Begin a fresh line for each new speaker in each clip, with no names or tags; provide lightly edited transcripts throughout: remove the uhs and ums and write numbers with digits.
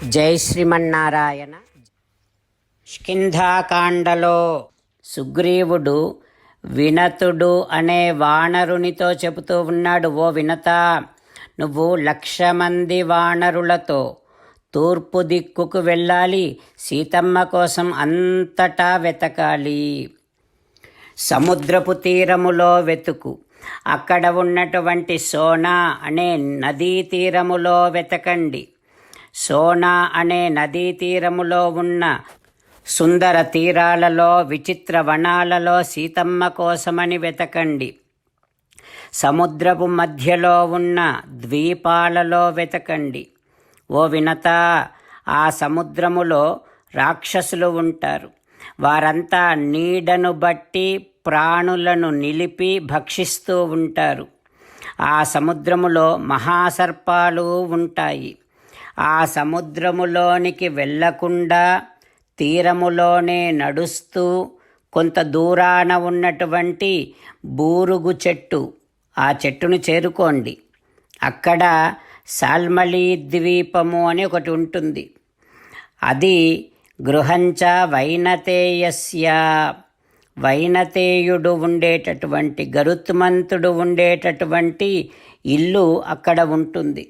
జై శ్రీమన్నారాయణ. కిష్కింధాకాండలో సుగ్రీవుడు వినతుడు అనే వానరునితో చెబుతూ ఉన్నాడు, ఓ వినత, నువ్వు 1,00,000 మంది వానరులతో తూర్పు దిక్కుకు వెళ్ళాలి. సీతమ్మ కోసం అంతటా వెతకాలి. సముద్రపు తీరములో వెతుకు. అక్కడ ఉన్నటువంటి సోనా అనే నదీ తీరములో వెతకండి. సోనా అనే నదీ తీరములో ఉన్న సుందర తీరాలలో, విచిత్ర వనాలలో సీతమ్మ కోసమని వెతకండి. సముద్రపు మధ్యలో ఉన్న ద్వీపాలలో వెతకండి. ఓ వినత, ఆ సముద్రములో రాక్షసులు ఉంటారు. వారంతా నీడను బట్టి ప్రాణులను నిలిపి భక్షిస్తూ ఉంటారు. ఆ సముద్రములో మహాసర్పాలు ఉంటాయి. ఆ సముద్రములోనికి వెళ్ళకుండా తీరములోనే నడుస్తూ కొంత దూరాన ఉన్నటువంటి బూరుగు చెట్టు, ఆ చెట్టును చేరుకోండి. అక్కడ సాల్మలి ద్వీపము అని ఒకటి ఉంటుంది. అది గృహంచ వైనతేయస్య, వైనతేయుడు ఉండేటటువంటి, గరుత్మంతుడు ఉండేటటువంటి ఇల్లు అక్కడ ఉంటుంది.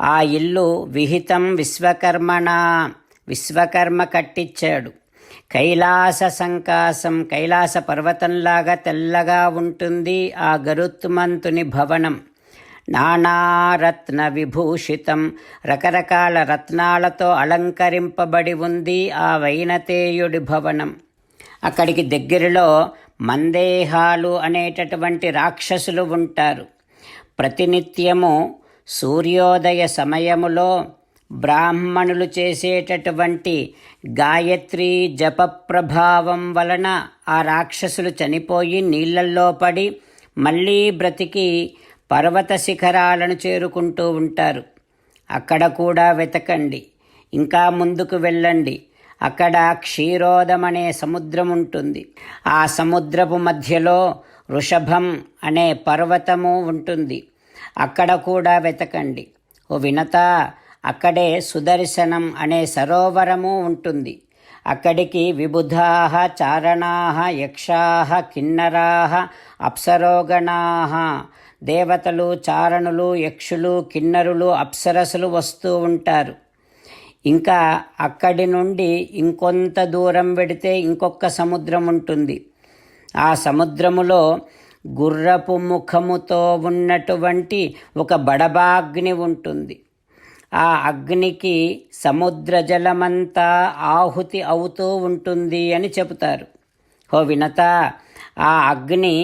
ఆ ఇల్లు విహితం విశ్వకర్మణ, విశ్వకర్మ కట్టించాడు. కైలాస సంకాసం, కైలాస పర్వతంలాగా తెల్లగా ఉంటుంది ఆ గరుత్మంతుని భవనం. నానారత్న విభూషితం, రకరకాల రత్నాలతో అలంకరింపబడి ఉంది ఆ వైనతేయుడి భవనం. అక్కడికి దగ్గరలో మందేహాలు అనేటటువంటి రాక్షసులు ఉంటారు. ప్రతినిత్యము సూర్యోదయ సమయములో బ్రాహ్మణులు చేసేటటువంటి గాయత్రీ జప ప్రభావం వలన ఆ రాక్షసులు చనిపోయి నీళ్ళల్లో పడి మళ్ళీ బ్రతికి పర్వత శిఖరాలను చేరుకుంటూ ఉంటారు. అక్కడ కూడా వెతకండి. ఇంకా ముందుకు వెళ్ళండి. అక్కడ క్షీరోదం అనే సముద్రం ఉంటుంది. ఆ సముద్రపు మధ్యలో వృషభం అనే పర్వతము ఉంటుంది. అక్కడ కూడా వెతకండి. ఓ వినత, అక్కడే సుదర్శనం అనే సరోవరము ఉంటుంది. అక్కడికి విబుధాః చారణాః యక్షాః కిన్నరాః అప్సరోగణాః, దేవతలు, చారణులు, యక్షులు, కిన్నరులు, అప్సరసులు వస్తూ ఉంటారు. ఇంకా అక్కడి నుండి ఇంకొంత దూరం వెడితే ఇంకొక సముద్రం ఉంటుంది. ఆ సముద్రములో గుర్రపు ముఖముతో ఉన్నటువంటి ఒక బడబాగ్ని ఉంటుంది. ఆ అగ్నికి సముద్ర జలమంతా ఆహుతి అవుతూ ఉంటుంది అని చెబుతారు. ఓ వినత, ఆ అగ్ని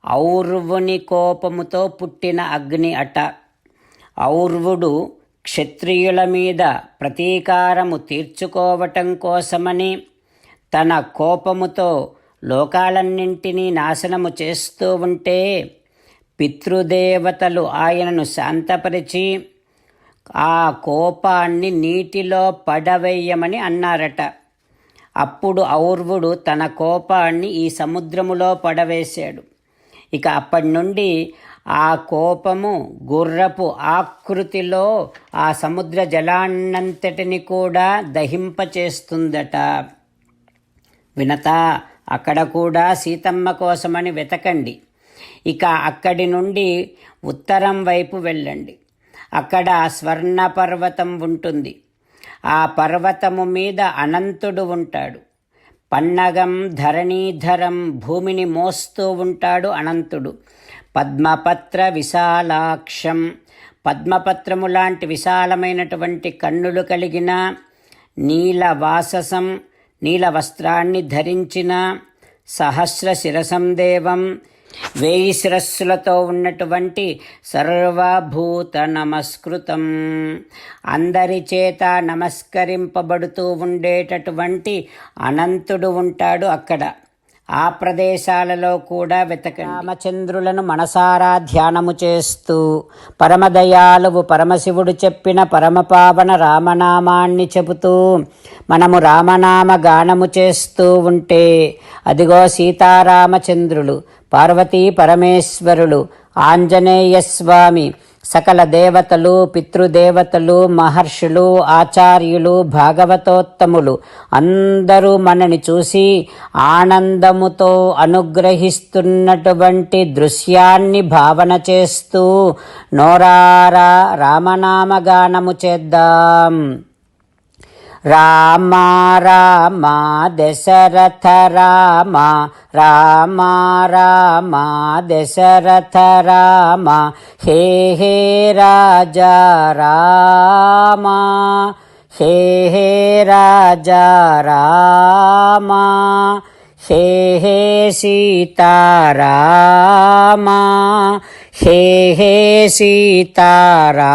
ఔర్వుని కోపముతో పుట్టిన అగ్ని అట. ఔర్వుడు క్షత్రియుల మీద ప్రతీకారము తీర్చుకోవటం కోసమని తన కోపముతో లోకాలన్నింటినీ నాశనము చేస్తూ ఉంటే పితృదేవతలు ఆయనను శాంతపరిచి ఆ కోపాన్ని నీటిలో పడవేయమని అన్నారట. అప్పుడు ఔర్వుడు తన కోపాన్ని ఈ సముద్రములో పడవేశాడు. ఇక అప్పటి నుండి ఆ కోపము గుర్రపు ఆకృతిలో ఆ సముద్ర జలాన్నంతటిని కూడా దహింపచేస్తుందట. వినత, అక్కడ కూడా సీతమ్మ కోసమని వెతకండి. ఇక అక్కడి నుండి ఉత్తరం వైపు వెళ్ళండి. అక్కడ స్వర్ణ పర్వతం ఉంటుంది. ఆ పర్వతము మీద అనంతుడు ఉంటాడు. పన్నగం ధరణీధరం, భూమిని మోస్తూ ఉంటాడు అనంతుడు. పద్మపత్ర విశాలాక్షం, పద్మపత్రము లాంటి విశాలమైనటువంటి కన్నులు కలిగిన, నీలవాససం, నీల వస్త్రాన్ని ధరించిన, సహస్ర శిరసం దేవం, 1000 శిరస్సులతో ఉన్నటువంటి, సర్వభూత నమస్కృతం, అందరి చేత నమస్కరింపబడుతూ ఉండేటటువంటి అనంతుడు ఉంటాడు అక్కడ. ఆ ప్రదేశాలలో కూడా వెతకండి. రామచంద్రులను మనసారా ధ్యానము చేస్తూ పరమదయాలువు పరమశివుడు చెప్పిన పరమపావన రామనామాన్ని చెబుతూ మనము రామనామ గానము చేస్తూ ఉంటే అదిగో సీతారామచంద్రులు, పార్వతీ పరమేశ్వరులు, ఆంజనేయస్వామి, సకల దేవతలు, పితృదేవతలు, మహర్షులు, ఆచార్యులు, భాగవతోత్తములు అందరూ మనని చూసి ఆనందముతో అనుగ్రహిస్తున్నటువంటి దృశ్యాన్ని భావన చేస్తూ నోరారా రామనామగానము చేద్దాం. రామ రామ దశరథ రామ, రామ రామ దశరథ రామ, హే హే రాజా రామ, హే హే రాజా రామ, హే హే సీతారామ, హే హే సీతారామ.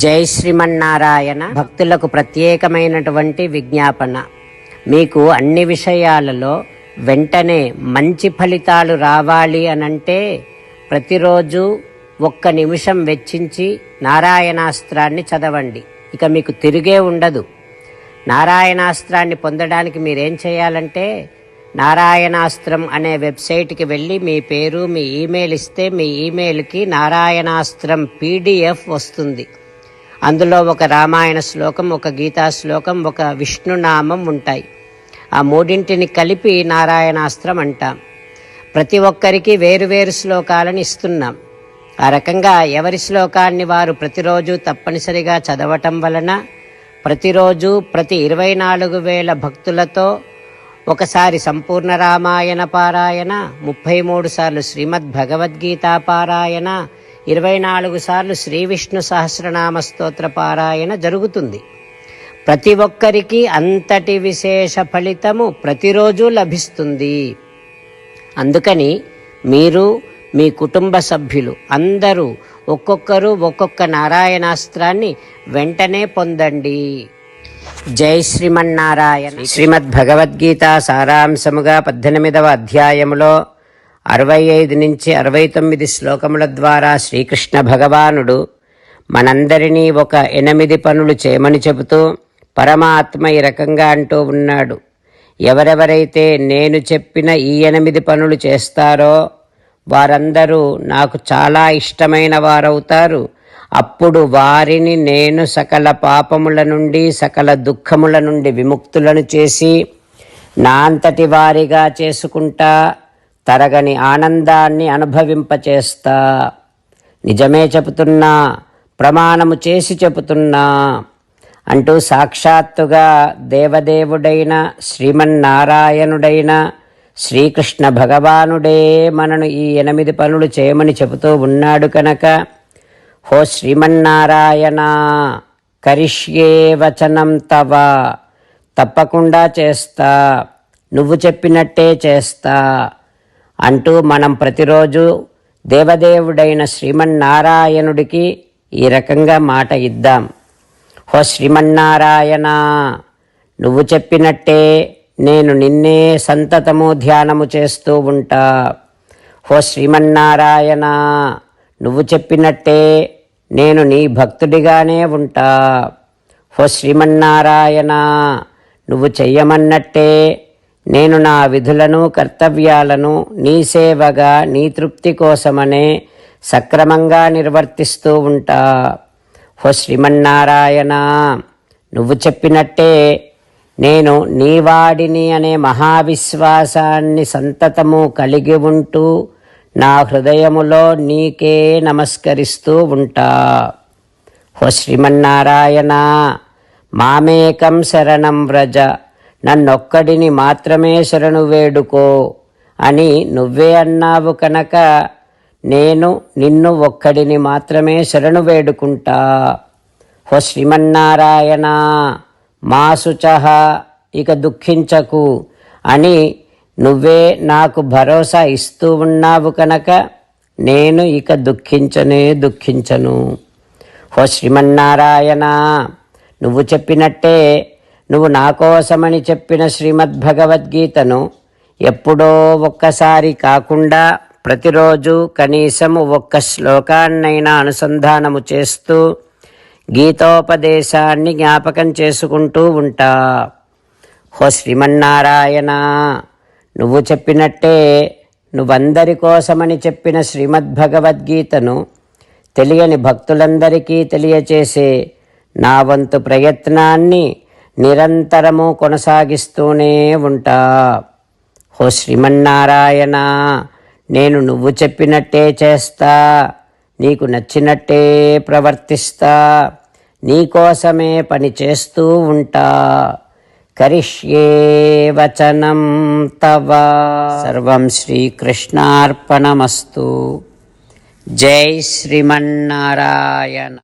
జై శ్రీమన్నారాయణ. భక్తులకు ప్రత్యేకమైనటువంటి విజ్ఞాపన. మీకు అన్ని విషయాలలో వెంటనే మంచి ఫలితాలు రావాలి అనంటే ప్రతిరోజు 1 నిమిషం వెచ్చించి నారాయణాస్త్రాన్ని చదవండి. ఇక మీకు తిరిగే ఉండదు. నారాయణాస్త్రాన్ని పొందడానికి మీరేం చేయాలంటే నారాయణాస్త్రం అనే వెబ్సైట్కి వెళ్ళి మీ పేరు, మీ ఈమెయిల్ ఇస్తే మీ ఈమెయిల్కి నారాయణాస్త్రం PDF వస్తుంది. అందులో ఒక రామాయణ శ్లోకం, ఒక గీతా శ్లోకం, ఒక విష్ణునామం ఉంటాయి. ఆ 3 కలిపి నారాయణాస్త్రం అంటాం. ప్రతి ఒక్కరికి వేరువేరు శ్లోకాలను ఇస్తున్నాం. ఆ రకంగా ఎవరి శ్లోకాన్ని వారు ప్రతిరోజు తప్పనిసరిగా చదవటం వలన ప్రతిరోజు ప్రతి 24,000 భక్తులతో ఒకసారి సంపూర్ణ రామాయణ పారాయణ, 33 సార్లు శ్రీమద్ భగవద్గీత పారాయణ, 24 సార్లు శ్రీ విష్ణు సహస్రనామ స్తోత్ర పారాయణ జరుగుతుంది. ప్రతి ఒక్కరికి అంతటి విశేష ఫలితము ప్రతిరోజు లభిస్తుంది. అందుకని మీరు, మీ కుటుంబ సభ్యులు అందరూ ఒక్కొక్కరు ఒక్కొక్క నారాయణాస్త్రాన్ని వెంటనే పొందండి. జై శ్రీమన్నారాయణ. శ్రీమద్ భగవద్గీత సారాంశముగా 18వ అధ్యాయములో 65 నుంచి 69 శ్లోకముల ద్వారా శ్రీకృష్ణ భగవానుడు మనందరినీ ఒక 8 పనులు చేయమని చెబుతూ పరమాత్మ ఈ రకంగా అంటూ ఉన్నాడు. ఎవరెవరైతే నేను చెప్పిన ఈ 8 పనులు చేస్తారో వారందరూ నాకు చాలా ఇష్టమైన వారవుతారు. అప్పుడు వారిని నేను సకల పాపముల నుండి, సకల దుఃఖముల నుండి విముక్తులను చేసి నా అంతటి వారిగా చేసుకుంటా, తరగని ఆనందాన్ని అనుభవింపచేస్తా. నిజమే చెబుతున్నా, ప్రమాణము చేసి చెబుతున్నా అంటూ సాక్షాత్తుగా దేవదేవుడైన శ్రీమన్నారాయణుడైన శ్రీకృష్ణ భగవానుడే మనను ఈ 8 పనులు చేయమని చెబుతూ ఉన్నాడు కనుక, హో శ్రీమన్నారాయణ, కరిష్యే వచనం తవ, తప్పకుండా చేస్తా, నువ్వు చెప్పినట్టే చేస్తా అంటూ మనం ప్రతిరోజు దేవదేవుడైన శ్రీమన్నారాయణుడికి ఈ రకంగా మాట ఇద్దాం. హో శ్రీమన్నారాయణ, నువ్వు చెప్పినట్టే నేను నిన్నే సంతతము ధ్యానము చేస్తూ ఉంటా. హో శ్రీమన్నారాయణ, నువ్వు చెప్పినట్టే నేను నీ భక్తుడిగానే ఉంటా. హో శ్రీమన్నారాయణ, నువ్వు చెయ్యమన్నట్టే నేను నా విధులను, కర్తవ్యాలను నీ సేవగా, నీ తృప్తి కోసమనే సక్రమంగా నిర్వర్తిస్తూ ఉంటా. హో శ్రీమన్నారాయణ, నువ్వు చెప్పినట్టే నేను నీవాడిని అనే మహావిశ్వాసాన్ని సంతతము కలిగి ఉంటూ నా హృదయములో నీకే నమస్కరిస్తూ ఉంటా. హో శ్రీమన్నారాయణ, మామేకం శరణం వ్రజ, నన్నొక్కడిని మాత్రమే శరణు వేడుకో అని నువ్వే అన్నావు కనుక నేను నిన్ను ఒక్కడిని మాత్రమే శరణు వేడుకుంటా. హో శ్రీమన్నారాయణ, మా శుచః, ఇక దుఃఖించకు అని నువ్వే నాకు భరోసా ఇస్తూ ఉన్నావు కనుక నేను ఇక దుఃఖించను. హో శ్రీమన్నారాయణ, నువ్వు చెప్పినట్టే నువ్వు నా కోసమని చెప్పిన శ్రీమద్భగవద్గీతను ఎప్పుడో ఒక్కసారి కాకుండా ప్రతిరోజు కనీసము 1 శ్లోకాన్నైనా అనుసంధానము చేస్తూ గీతోపదేశాన్ని జ్ఞాపకం చేసుకుంటూ ఉంటా. హో శ్రీమన్నారాయణ, నువ్వు చెప్పినట్టే నువ్వందరి కోసమని చెప్పిన శ్రీమద్భగవద్గీతను తెలియని భక్తులందరికీ తెలియచేసే నా వంతు ప్రయత్నాన్ని నిరంతరము కొనసాగిస్తూనే ఉంటా. ఓ శ్రీమన్నారాయణ, నేను నువ్వు చెప్పినట్టే చేస్తా, నీకు నచ్చినట్టే ప్రవర్తిస్తా, నీకోసమే పని చేస్తూ ఉంటా. కరిష్యే వచనం తవ. సర్వం శ్రీకృష్ణార్పణమస్తు. జై శ్రీమన్నారాయణ.